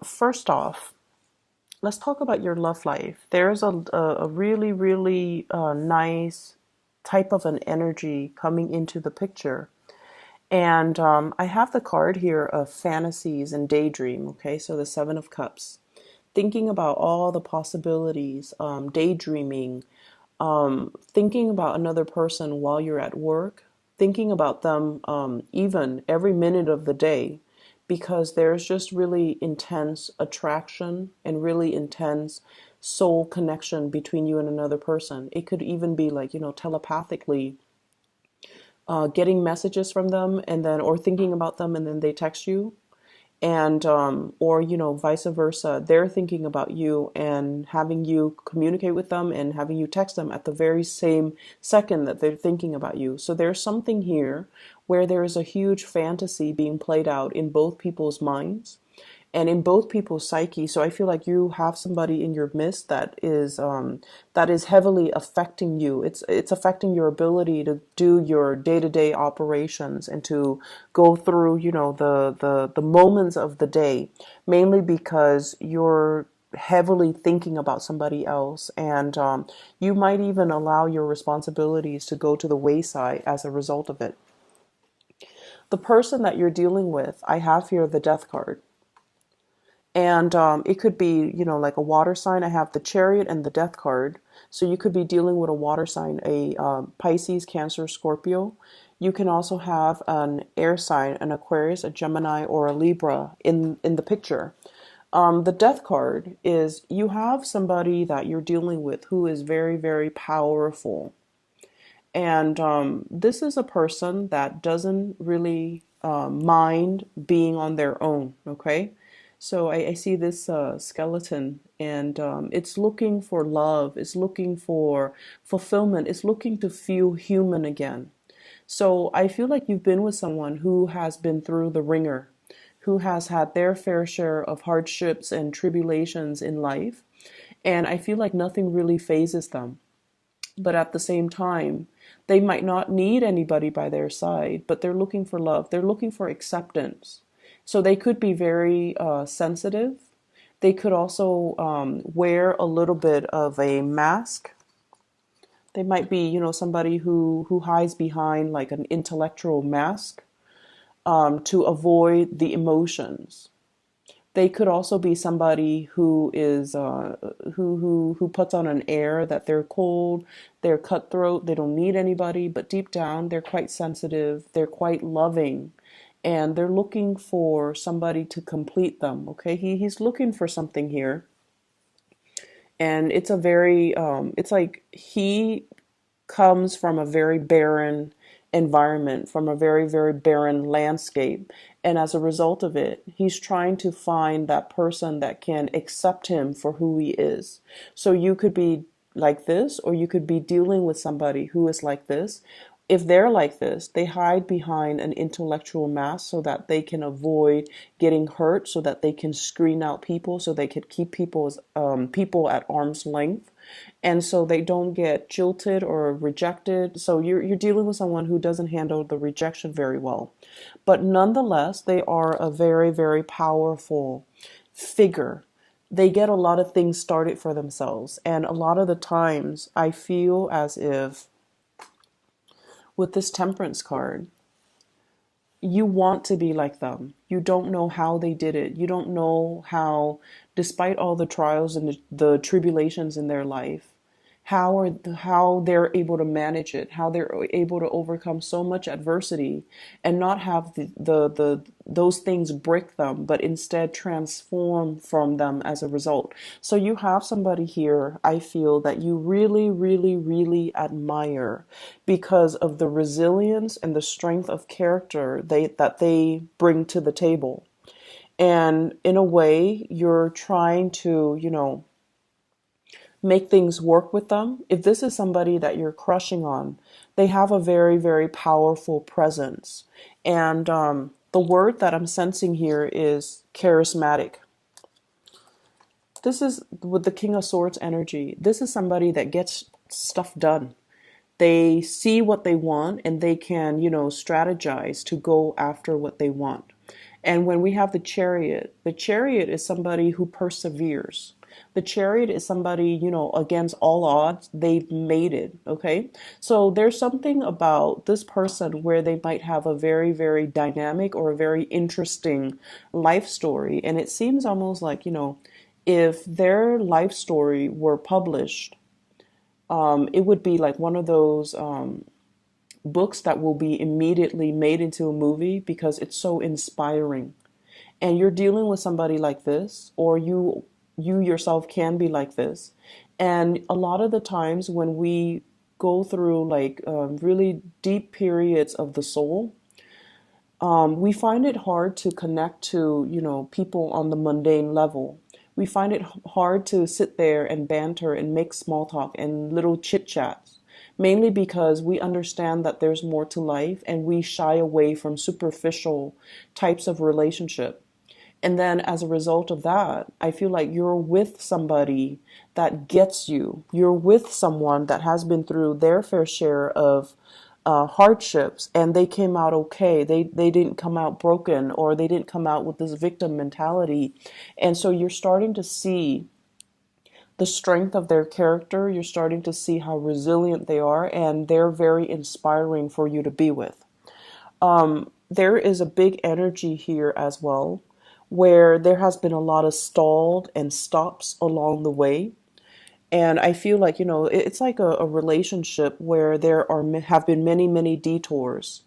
First off, let's talk about your love life. There's a really, really nice type of an energy coming into the picture. And I have the card here of fantasies and daydream. Okay, so the Seven of Cups. Thinking about all the possibilities, daydreaming, thinking about another person while you're at work, thinking about them even every minute of the day, because there's just really intense attraction and really intense soul connection between you and another person. It could even be like, telepathically getting messages from them and then, or thinking about them and then they text you, and or vice versa, they're thinking about you and having you communicate with them and having you text them at the very same second that they're thinking about you. So there's something here where there is a huge fantasy being played out in both people's minds and in both people's psyche. So I feel like you have somebody in your midst that is heavily affecting you. It's affecting your ability to do your day-to-day operations and to go through, the moments of the day, mainly because you're heavily thinking about somebody else, and you might even allow your responsibilities to go to the wayside as a result of it. The person that you're dealing with, I have here the Death card. And it could be, like a water sign. I have the Chariot and the Death card. So you could be dealing with a water sign, a Pisces, Cancer, Scorpio. You can also have an air sign, an Aquarius, a Gemini, or a Libra in the picture. The Death card is you have somebody that you're dealing with who is very, very powerful. And this is a person that doesn't really mind being on their own, okay? So I see this skeleton, and it's looking for love, it's looking for fulfillment, it's looking to feel human again. So I feel like you've been with someone who has been through the ringer, who has had their fair share of hardships and tribulations in life. And I feel like nothing really phases them. But at the same time, they might not need anybody by their side, but they're looking for love. They're looking for acceptance. So they could be very sensitive. They could also wear a little bit of a mask. They might be, somebody who hides behind like an intellectual mask to avoid the emotions. They could also be somebody who is who puts on an air that they're cold, they're cutthroat, they don't need anybody, but deep down they're quite sensitive, they're quite loving, and they're looking for somebody to complete them. Okay, he's looking for something here, and it's a very it's like he comes from a very barren environment, from a very, very barren landscape. And as a result of it, he's trying to find that person that can accept him for who he is. So you could be like this, or you could be dealing with somebody who is like this. If they're like this, they hide behind an intellectual mask so that they can avoid getting hurt, so that they can screen out people, so they can keep people at arm's length, and so they don't get jilted or rejected. So you're dealing with someone who doesn't handle the rejection very well, but nonetheless, they are a very, very powerful figure. They get a lot of things started for themselves, and a lot of the times I feel as if with this Temperance card, you want to be like them. You don't know how they did it. You don't know how, despite all the trials and the tribulations in their life, how they're able to manage it, how they're able to overcome so much adversity and not have the those things break them, but instead transform from them as a result. So you have somebody here, I feel, that you really, really, really admire because of the resilience and the strength of character that they bring to the table. And in a way, you're trying to, make things work with them. If this is somebody that you're crushing on, they have a very, very powerful presence. And the word that I'm sensing here is charismatic. This is with the King of Swords energy. This is somebody that gets stuff done. They see what they want and they can, strategize to go after what they want. And when we have the chariot is somebody who perseveres. The chariot is somebody, against all odds, they've made it. Okay. So there's something about this person where they might have a very, very dynamic or a very interesting life story. And it seems almost like, if their life story were published, it would be like one of those books that will be immediately made into a movie because it's so inspiring. And you're dealing with somebody like this, or you yourself can be like this. And a lot of the times when we go through like really deep periods of the soul, we find it hard to connect to, people on the mundane level. We find it hard to sit there and banter and make small talk and little chit chats, mainly because we understand that there's more to life and we shy away from superficial types of relationship. And then as a result of that, I feel like you're with somebody that gets you. You're with someone that has been through their fair share of hardships and they came out okay. They didn't come out broken, or they didn't come out with this victim mentality. And so you're starting to see the strength of their character. You're starting to see how resilient they are, and they're very inspiring for you to be with. There is a big energy here as well, where there has been a lot of stalled and stops along the way. And I feel like, it's like a relationship where there have been many, many detours.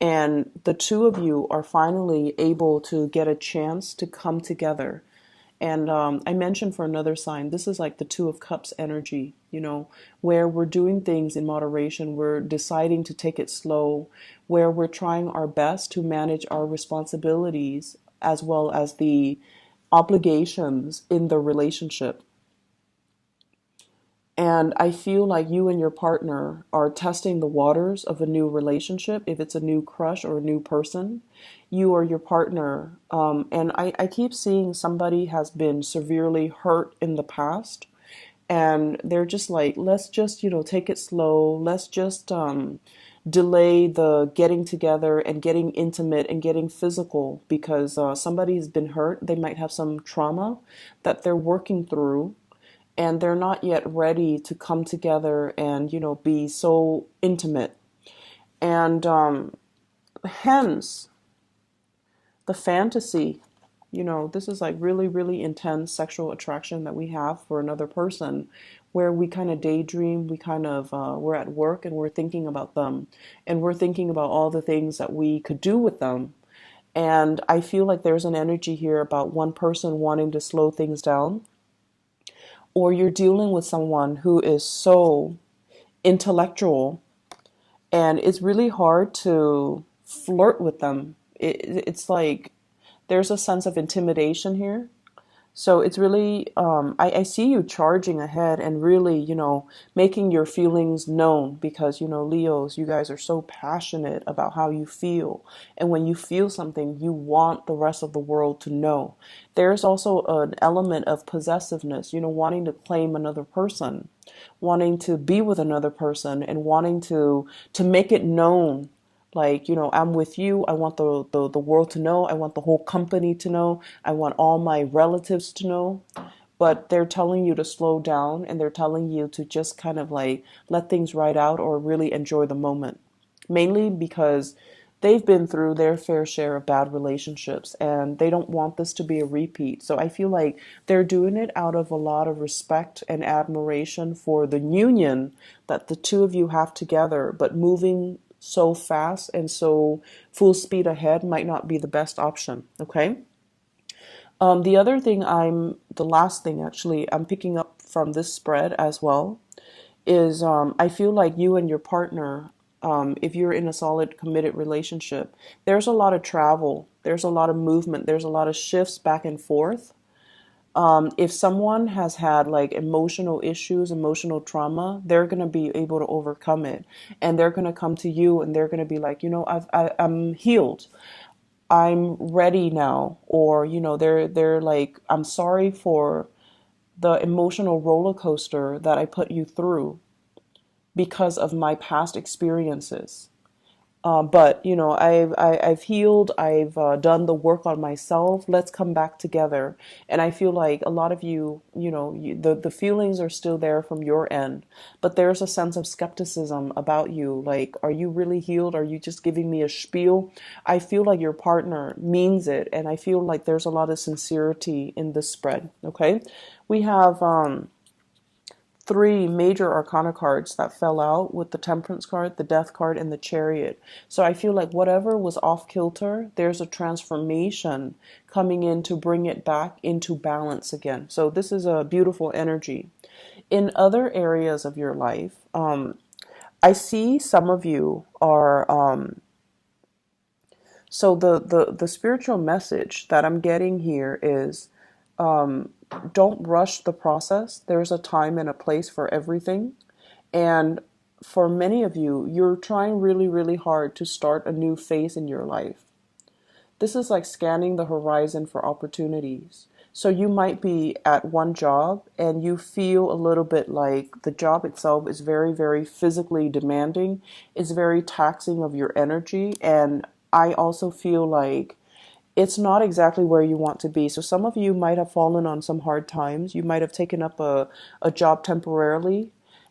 And the two of you are finally able to get a chance to come together. And I mentioned for another sign, this is like the Two of Cups energy, where we're doing things in moderation. We're deciding to take it slow, where we're trying our best to manage our responsibilities as well as the obligations in the relationship. And I feel like you and your partner are testing the waters of a new relationship. If it's a new crush or a new person, you or your partner. And I keep seeing somebody has been severely hurt in the past. And they're just like, let's just, take it slow. Let's just delay the getting together and getting intimate and getting physical because somebody's been hurt. They might have some trauma that they're working through, and they're not yet ready to come together and be so intimate. And hence the fantasy, this is like really, really intense sexual attraction that we have for another person, where we kind of daydream. We kind of we're at work and we're thinking about them, and we're thinking about all the things that we could do with them. And I feel like there's an energy here about one person wanting to slow things down, or you're dealing with someone who is so intellectual and it's really hard to flirt with them. It's like there's a sense of intimidation here. So it's really, I see you charging ahead and really, making your feelings known because, Leos, you guys are so passionate about how you feel. And when you feel something, you want the rest of the world to know. There's also an element of possessiveness, wanting to claim another person, wanting to be with another person and wanting to make it known, like, I'm with you. I want the world to know. I want the whole company to know. I want all my relatives to know. But they're telling you to slow down, and they're telling you to just kind of like let things ride out or really enjoy the moment. Mainly because they've been through their fair share of bad relationships and they don't want this to be a repeat. So I feel like they're doing it out of a lot of respect and admiration for the union that the two of you have together, but moving so fast and so full speed ahead might not be the best option. Okay. The last thing actually, I'm picking up from this spread as well is I feel like you and your partner, if you're in a solid committed relationship, there's a lot of travel, there's a lot of movement, there's a lot of shifts back and forth. If someone has had like emotional issues, emotional trauma, they're going to be able to overcome it. And they're going to come to you and they're going to be like, I'm healed. I'm ready now. Or, they're like, I'm sorry for the emotional roller coaster that I put you through because of my past experiences. But I've healed. I've done the work on myself. Let's come back together. And I feel like a lot of you, the feelings are still there from your end, but there's a sense of skepticism about you. Like, are you really healed? Are you just giving me a spiel? I feel like your partner means it, and I feel like there's a lot of sincerity in this spread. Okay, we have three major arcana cards that fell out with the Temperance card, the Death card, and the Chariot. So I feel like whatever was off kilter, there's a transformation coming in to bring it back into balance again. So this is a beautiful energy. In other areas of your life, I see some of you are so the spiritual message that I'm getting here is don't rush the process. There's a time and a place for everything. And for many of you, you're trying really, really hard to start a new phase in your life. This is like scanning the horizon for opportunities. So you might be at one job and you feel a little bit like the job itself is very, very physically demanding. It's very taxing of your energy. And I also feel like it's not exactly where you want to be. So some of you might have fallen on some hard times. You might have taken up a job temporarily,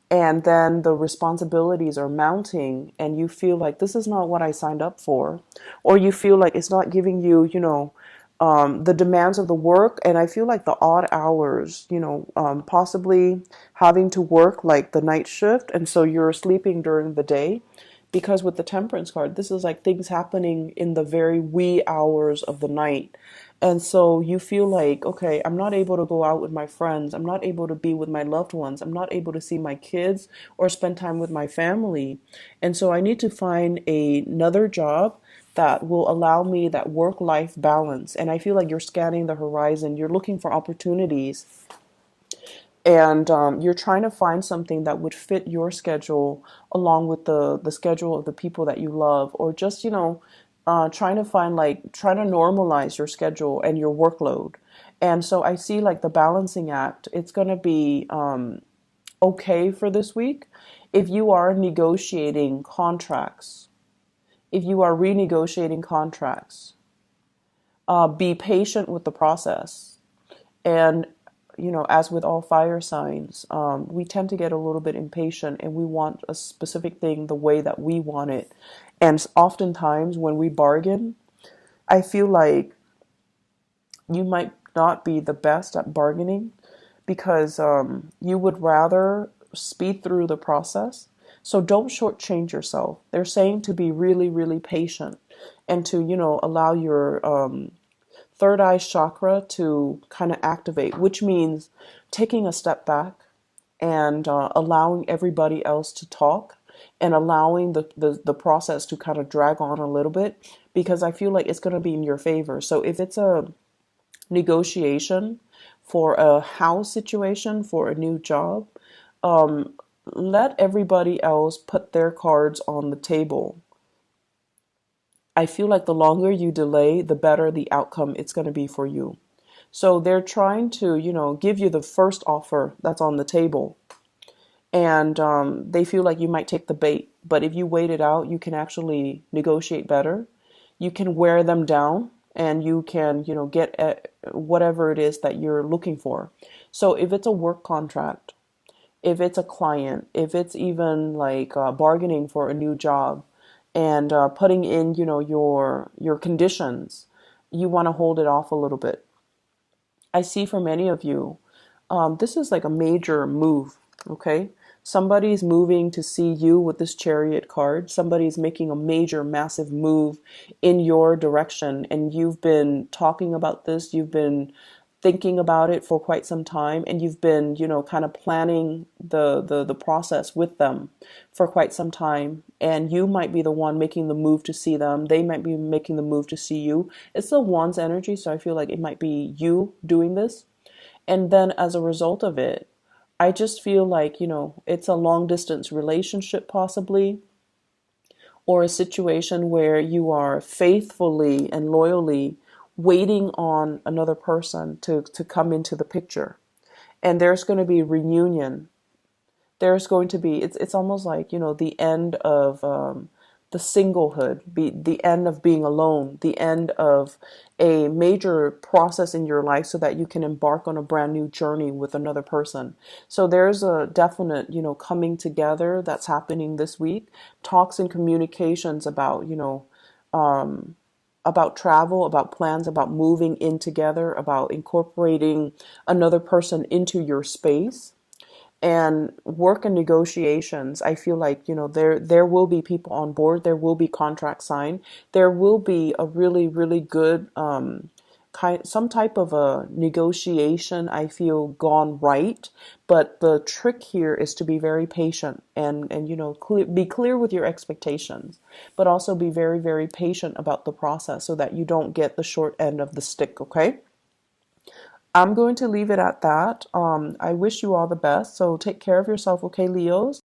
and then the responsibilities are mounting, and you feel like this is not what I signed up for, or you feel like it's not giving you, the demands of the work. And I feel like the odd hours, possibly having to work like the night shift, and so you're sleeping during the day. Because with the Temperance card, this is like things happening in the very wee hours of the night. And so you feel like, okay, I'm not able to go out with my friends. I'm not able to be with my loved ones. I'm not able to see my kids or spend time with my family. And so I need to find another job that will allow me that work-life balance. And I feel like you're scanning the horizon. You're looking for opportunities, and you're trying to find something that would fit your schedule along with the schedule of the people that you love, or just trying to find, like, trying to normalize your schedule and your workload. And so I see like the balancing act. It's going to be okay for this week if you are negotiating contracts, if you are renegotiating contracts. Be patient with the process. And, as with all fire signs, we tend to get a little bit impatient and we want a specific thing the way that we want it. And oftentimes when we bargain, I feel like you might not be the best at bargaining because you would rather speed through the process. So don't shortchange yourself. They're saying to be really, really patient and to, allow your third eye chakra to kind of activate, which means taking a step back and allowing everybody else to talk and allowing the process to kind of drag on a little bit, because I feel like it's going to be in your favor. So if it's a negotiation for a house situation, for a new job, let everybody else put their cards on the table. I feel like the longer you delay, the better the outcome it's going to be for you. So they're trying to, give you the first offer that's on the table. And they feel like you might take the bait. But if you wait it out, you can actually negotiate better. You can wear them down and you can, get whatever it is that you're looking for. So if it's a work contract, if it's a client, if it's even like bargaining for a new job and putting in, your conditions, you want to hold it off a little bit. I see for many of you, this is like a major move, okay? Somebody's moving to see you with this Chariot card. Somebody's making a major, massive move in your direction, and you've been talking about this. You've been thinking about it for quite some time, and you've been, kind of planning the process with them for quite some time. And you might be the one making the move to see them. They might be making the move to see you. It's the Wands energy, so I feel like it might be you doing this. And then as a result of it, I just feel like, it's a long distance relationship possibly, or a situation where you are faithfully and loyally waiting on another person to come into the picture. And there's going to be reunion. There's going to be, it's almost like, the end of the singlehood, be the end of being alone, the end of a major process in your life so that you can embark on a brand new journey with another person. So there's a definite, coming together that's happening this week. Talks and communications about, about travel, about plans, about moving in together, about incorporating another person into your space, and work and negotiations. I feel like, there will be people on board, there will be contracts signed, there will be a really, really good some type of a negotiation, I feel, gone right. But the trick here is to be very patient, and be clear with your expectations, but also be very, very patient about the process so that you don't get the short end of the stick, okay? I'm going to leave it at that. I wish you all the best. So take care of yourself, okay, Leos?